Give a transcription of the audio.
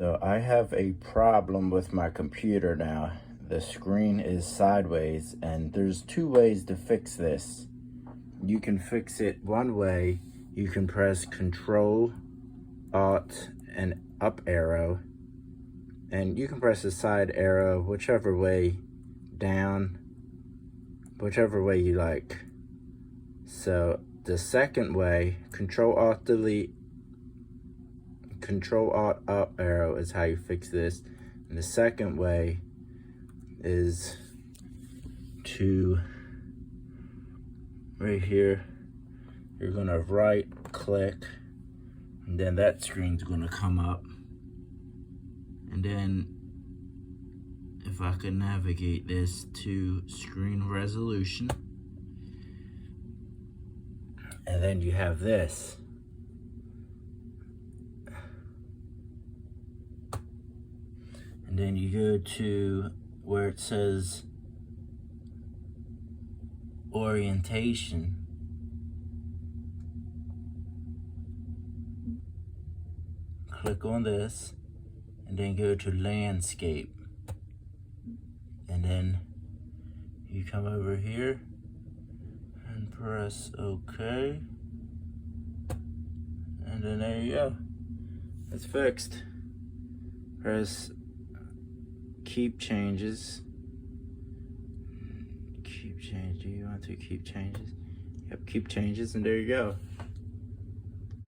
So I have a problem with my computer now. The screen is sideways, and there's two ways to fix this. You can fix it one way. You can press Control, Alt, and up arrow, and you can press the side arrow, whichever way down, whichever way you like. So the second way, Control Alt Delete, Control Alt up arrow is how you fix this. And the second way is to right here, you're gonna right click, and then that screen's gonna come up. And then if I could navigate this to screen resolution, and then you have this. And then you go to where it says orientation. Click on this, and then go to landscape. And then you come over here and press OK. And then there you go. It's fixed. Press keep changes. Keep change. Do you want to keep changes? Yep, keep changes, and there you go.